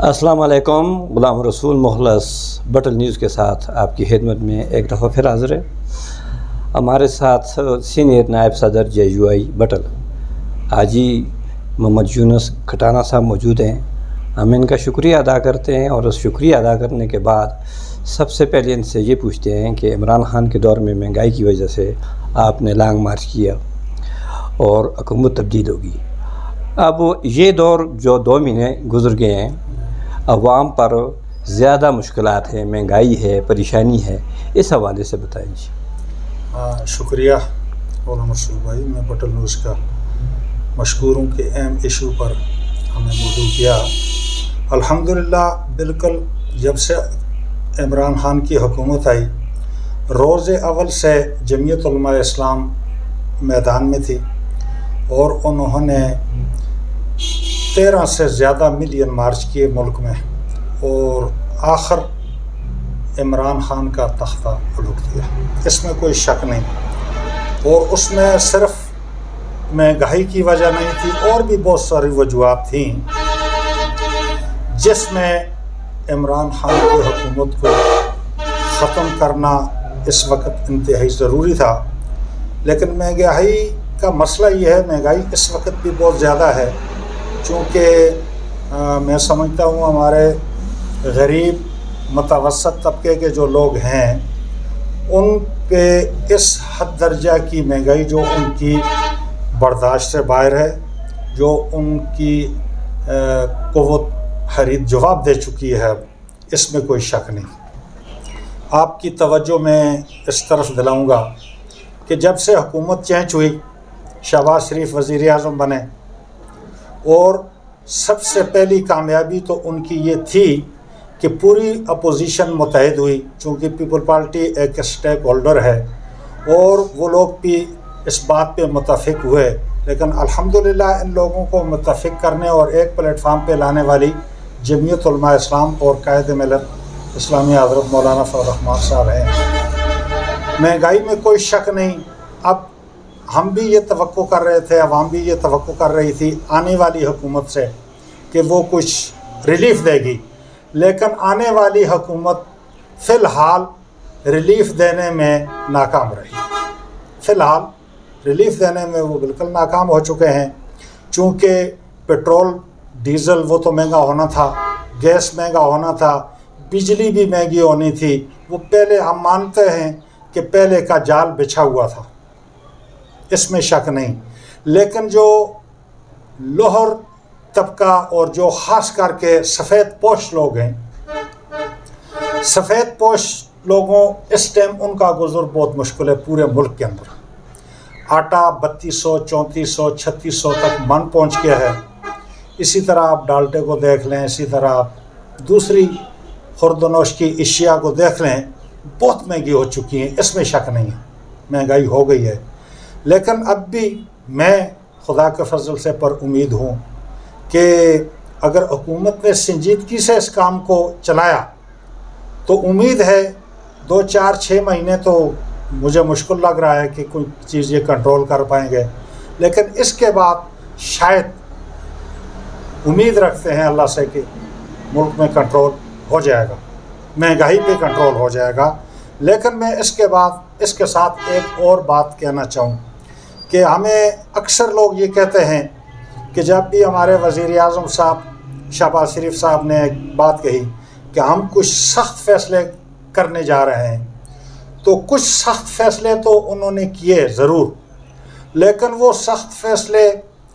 السلام علیکم، غلام رسول مخلص بٹل نیوز کے ساتھ آپ کی خدمت میں ایک دفعہ پھر حاضر ہے۔ ہمارے ساتھ سینئر نائب صدر جے یو آئی بٹل حاجی محمد یونس کھٹانہ صاحب موجود ہیں۔ ہم ان کا شکریہ ادا کرتے ہیں اور اس شکریہ ادا کرنے کے بعد سب سے پہلے ان سے یہ پوچھتے ہیں کہ عمران خان کے دور میں مہنگائی کی وجہ سے آپ نے لانگ مارچ کیا اور حکومت تبدیل ہوگی۔ اب یہ دور جو 2 مہینے گزر گئے ہیں، عوام پر زیادہ مشکلات ہیں، مہنگائی ہے، پریشانی ہے، اس حوالے سے بتائیں جی۔ شکریہ غلام رسول بھائی، میں بٹل نیوز کا مشکور ہوں کہ اہم ایشو پر ہمیں موضوع کیا۔ الحمدللہ بالکل جب سے عمران خان کی حکومت آئی، روز اول سے جمعیت علماء اسلام میدان میں تھی اور انہوں نے 13 سے زیادہ ملین مارچ کیے ملک میں، اور آخر عمران خان کا تختہ الٹ دیا، اس میں کوئی شک نہیں۔ اور اس میں صرف مہنگائی کی وجہ نہیں تھی، اور بھی بہت ساری وجوہات تھیں جس میں عمران خان کی حکومت کو ختم کرنا اس وقت انتہائی ضروری تھا۔ لیکن مہنگائی کا مسئلہ یہ ہے، مہنگائی اس وقت بھی بہت زیادہ ہے، چونکہ میں سمجھتا ہوں ہمارے غریب متوسط طبقے کے جو لوگ ہیں ان پہ اس حد درجہ کی مہنگائی جو ان کی برداشت سے باہر ہے، جو ان کی قوت خرید جواب دے چکی ہے، اس میں کوئی شک نہیں۔ آپ کی توجہ میں اس طرف دلاؤں گا کہ جب سے حکومت چینج ہوئی، شہباز شریف وزیر اعظم بنے، اور سب سے پہلی کامیابی تو ان کی یہ تھی کہ پوری اپوزیشن متحد ہوئی، چونکہ پیپل پارٹی ایک اسٹیک ہولڈر ہے اور وہ لوگ بھی اس بات پہ متفق ہوئے۔ لیکن الحمدللہ ان لوگوں کو متفق کرنے اور ایک پلیٹ فارم پہ لانے والی جمعیت علماء اسلام اور قائد ملت اسلامی حضرت مولانا فضل الرحمان صاحب ہیں۔ مہنگائی میں کوئی شک نہیں، اب ہم بھی یہ توقع کر رہے تھے، عوام بھی یہ توقع کر رہی تھی آنے والی حکومت سے کہ وہ کچھ ریلیف دے گی، لیکن آنے والی حکومت فی الحال ریلیف دینے میں ناکام رہی۔ فی الحال ریلیف دینے میں وہ بالکل ناکام ہو چکے ہیں، چونکہ پیٹرول ڈیزل وہ تو مہنگا ہونا تھا، گیس مہنگا ہونا تھا، بجلی بھی مہنگی ہونی تھی۔ وہ پہلے ہم مانتے ہیں کہ پہلے کا جال بچھا ہوا تھا، اس میں شک نہیں، لیکن جو لوہر طبقہ اور جو خاص کر کے سفید پوش لوگ ہیں، سفید پوش لوگوں اس ٹائم ان کا گزر بہت مشکل ہے پورے ملک کے اندر۔ آٹا 3200، 3400، 3600 تک من پہنچ گیا ہے۔ اسی طرح آپ ڈالٹے کو دیکھ لیں، اسی طرح آپ دوسری خوردنوش کی اشیاء کو دیکھ لیں، بہت مہنگی ہو چکی ہیں، اس میں شک نہیں ہے، مہنگائی ہو گئی ہے۔ لیکن اب بھی میں خدا کے فضل سے پر امید ہوں کہ اگر حکومت نے سنجیدگی سے اس کام کو چلایا تو امید ہے 2، 4، 6 مہینے تو مجھے مشکل لگ رہا ہے کہ کوئی چیز یہ کنٹرول کر پائیں گے، لیکن اس کے بعد شاید امید رکھتے ہیں اللہ سے کہ ملک میں کنٹرول ہو جائے گا، مہنگائی پہ کنٹرول ہو جائے گا۔ لیکن میں اس کے بعد اس کے ساتھ ایک اور بات کہنا چاہوں کہ ہمیں اکثر لوگ یہ کہتے ہیں کہ جب بھی ہمارے وزیر اعظم صاحب شہباز شریف صاحب نے ایک بات کہی کہ ہم کچھ سخت فیصلے کرنے جا رہے ہیں، تو کچھ سخت فیصلے تو انہوں نے کیے ضرور، لیکن وہ سخت فیصلے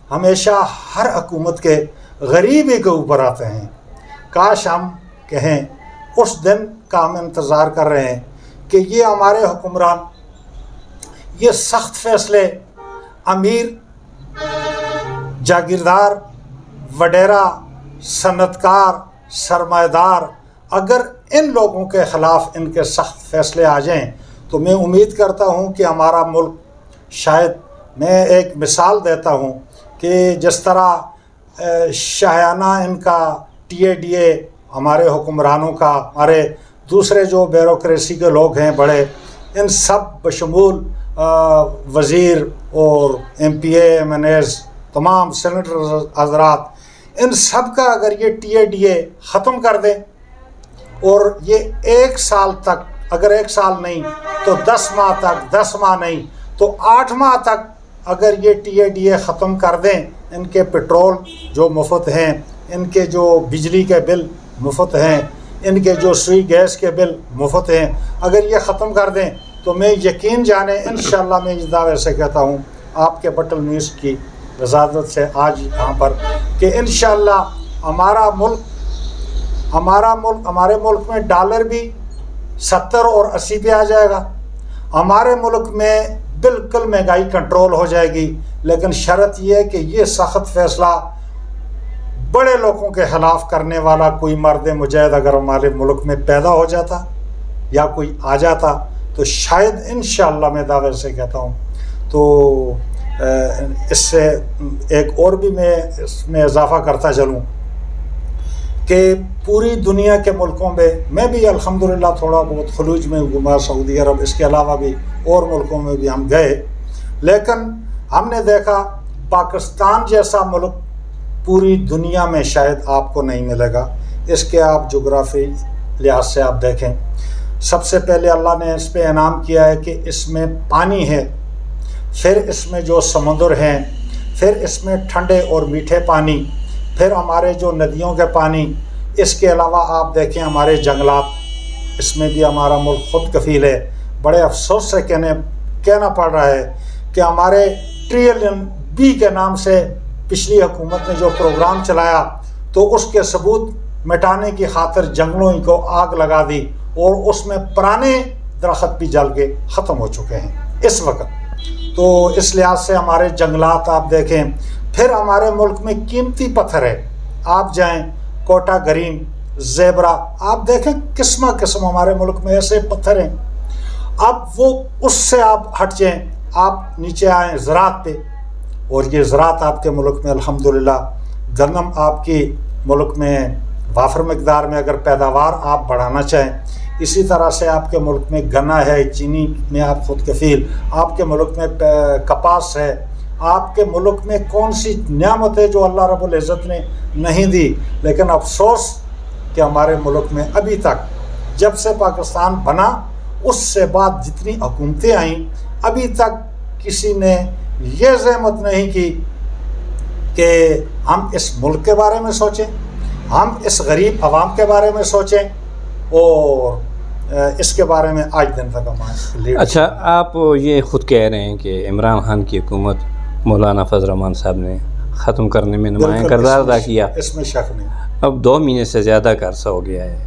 ہمیشہ ہر حکومت کے غریبی کے اوپر آتے ہیں۔ کاش ہم کہیں اس دن کا ہم انتظار کر رہے ہیں کہ یہ ہمارے حکمران یہ سخت فیصلے امیر، جاگیردار، وڈیرا، صنعت کار، سرمایہ دار، اگر ان لوگوں کے خلاف ان کے سخت فیصلے آ جائیں تو میں امید کرتا ہوں کہ ہمارا ملک، شاید میں ایک مثال دیتا ہوں کہ جس طرح شاہانہ ان کا TADA ہمارے حکمرانوں کا، ہمارے دوسرے جو بیوروکریسی کے لوگ ہیں بڑے، ان سب بشمول وزیر اور MPA MNAs، تمام سینیٹر حضرات، ان سب کا اگر یہ TADA ختم کر دیں اور یہ 1 سال تک، اگر 1 سال نہیں تو 10 ماہ تک، 10 ماہ نہیں تو 8 ماہ تک اگر یہ TADA ختم کر دیں، ان کے پیٹرول جو مفت ہیں، ان کے جو بجلی کے بل مفت ہیں، ان کے جو سوئی گیس کے بل مفت ہیں، اگر یہ ختم کر دیں تو میں یقین جانیں انشاءاللہ میں اس دعوے سے کہتا ہوں آپ کے بٹل نیوز کی وزارت سے آج یہاں پر کہ انشاءاللہ ہمارے ملک میں ڈالر بھی 70 اور 80 پہ آ جائے گا، ہمارے ملک میں بالکل مہنگائی کنٹرول ہو جائے گی، لیکن شرط یہ ہے کہ یہ سخت فیصلہ بڑے لوگوں کے خلاف کرنے والا کوئی مرد مجاہد اگر ہمارے ملک میں پیدا ہو جاتا یا کوئی آ جاتا تو شاید انشاءاللہ میں دعوے سے کہتا ہوں تو اس سے ایک اور بھی میں اس میں اضافہ کرتا چلوں کہ پوری دنیا کے ملکوں میں بھی الحمدللہ تھوڑا بہت خلیج میں گھما، سعودی عرب، اس کے علاوہ بھی اور ملکوں میں بھی ہم گئے، لیکن ہم نے دیکھا پاکستان جیسا ملک پوری دنیا میں شاید آپ کو نہیں ملے گا۔ اس کے آپ جغرافی لحاظ سے آپ دیکھیں، سب سے پہلے اللہ نے اس پہ انعام کیا ہے کہ اس میں پانی ہے، پھر اس میں جو سمندر ہیں، پھر اس میں ٹھنڈے اور میٹھے پانی، پھر ہمارے جو ندیوں کے پانی، اس کے علاوہ آپ دیکھیں ہمارے جنگلات، اس میں بھی ہمارا ملک خود کفیل ہے۔ بڑے افسوس سے کہنا پڑ رہا ہے کہ ہمارے ٹریلین بی کے نام سے پچھلی حکومت نے جو پروگرام چلایا تو اس کے ثبوت مٹانے کی خاطر جنگلوں کو آگ لگا دی اور اس میں پرانے درخت بھی جل کے ختم ہو چکے ہیں اس وقت۔ تو اس لحاظ سے ہمارے جنگلات آپ دیکھیں، پھر ہمارے ملک میں قیمتی پتھر ہے، آپ جائیں کوٹا گرین، زیبرا، آپ دیکھیں قسم قسم ہمارے ملک میں ایسے پتھر ہیں۔ اب وہ اس سے آپ ہٹ جائیں، آپ نیچے آئیں زراعت پہ، اور یہ زراعت آپ کے ملک میں الحمدللہ گندم آپ کی ملک میں وافر مقدار میں اگر پیداوار آپ بڑھانا چاہیں، اسی طرح سے آپ کے ملک میں گنا ہے، چینی میں آپ خود کفیل، آپ کے ملک میں کپاس ہے، آپ کے ملک میں کون سی نعمت ہے جو اللہ رب العزت نے نہیں دی، لیکن افسوس کہ ہمارے ملک میں ابھی تک جب سے پاکستان بنا اس سے بعد جتنی حکومتیں آئیں ابھی تک کسی نے یہ زحمت نہیں کی کہ ہم اس ملک کے بارے میں سوچیں، ہم اس غریب عوام کے بارے میں سوچیں، اور اس کے بارے میں آج دن تک ہمارے۔ اچھا، آپ یہ خود کہہ رہے ہیں کہ عمران خان کی حکومت مولانا فضل الرحمان صاحب نے ختم کرنے میں نمایاں کردار ادا کیا، اس میں شک نہیں۔ اب 2 مہینے سے زیادہ کا عرصہ ہو گیا ہے،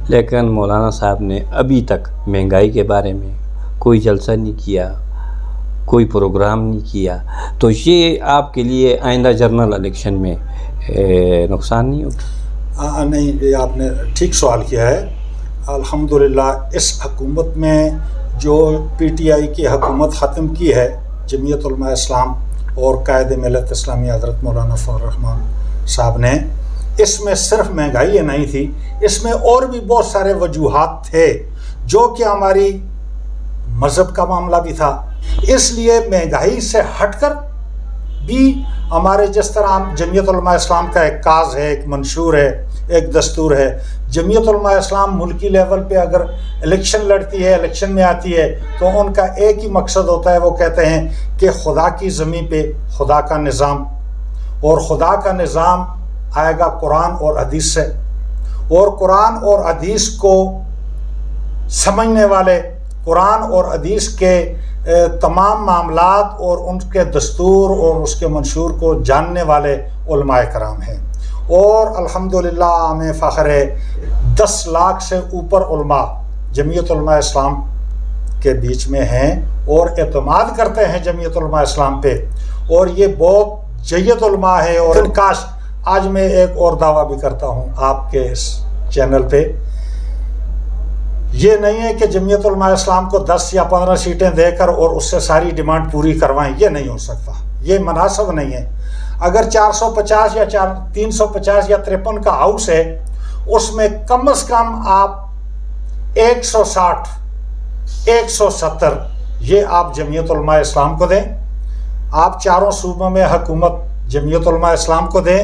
لیکن مولانا صاحب نے ابھی تک مہنگائی کے بارے میں کوئی جلسہ نہیں کیا، کوئی پروگرام نہیں کیا، تو یہ آپ کے لیے آئندہ جنرل الیکشن میں نقصان نہیں ہوگا؟ نہیں، یہ آپ نے ٹھیک سوال کیا ہے۔ الحمدللہ اس حکومت میں جو PTI کی حکومت ختم کی ہے جمعیت علماء اسلام اور قائد ملت اسلامی حضرت مولانا فضل الرحمان صاحب نے، اس میں صرف مہنگائی نہیں تھی، اس میں اور بھی بہت سارے وجوہات تھے جو کہ ہماری مذہب کا معاملہ بھی تھا، اس لیے مہنگائی سے ہٹ کر بھی ہمارے جس طرح ہم جمعیت علماء اسلام کا ایک کاز ہے، ایک منشور ہے، ایک دستور ہے، جمعیت علماء اسلام ملکی لیول پہ اگر الیکشن لڑتی ہے، الیکشن میں آتی ہے تو ان کا ایک ہی مقصد ہوتا ہے، وہ کہتے ہیں کہ خدا کی زمین پہ خدا کا نظام، اور خدا کا نظام آئے گا قرآن اور حدیث سے، اور قرآن اور حدیث کو سمجھنے والے، قرآن اور حدیث کے تمام معاملات اور ان کے دستور اور اس کے منشور کو جاننے والے علماء کرام ہیں، اور الحمدللہ ہمیں فخر ہے 10 لاکھ سے اوپر علماء جمعیت علماء اسلام کے بیچ میں ہیں اور اعتماد کرتے ہیں جمعیت علماء اسلام پہ، اور یہ بہت جید علماء ہے۔ اور کاش آج میں ایک اور دعویٰ بھی کرتا ہوں آپ کے اس چینل پہ، یہ نہیں ہے کہ جمعیت علماء اسلام کو 10 یا 15 سیٹیں دے کر اور اس سے ساری ڈیمانڈ پوری کروائیں، یہ نہیں ہو سکتا، یہ مناسب نہیں ہے۔ اگر 450 یا 350 یا 53 کا ہاؤس ہے، اس میں کم از کم آپ 160 170 یہ آپ جمعیت علماء اسلام کو دیں، آپ چاروں صوبوں میں حکومت جمعیت علماء اسلام کو دیں،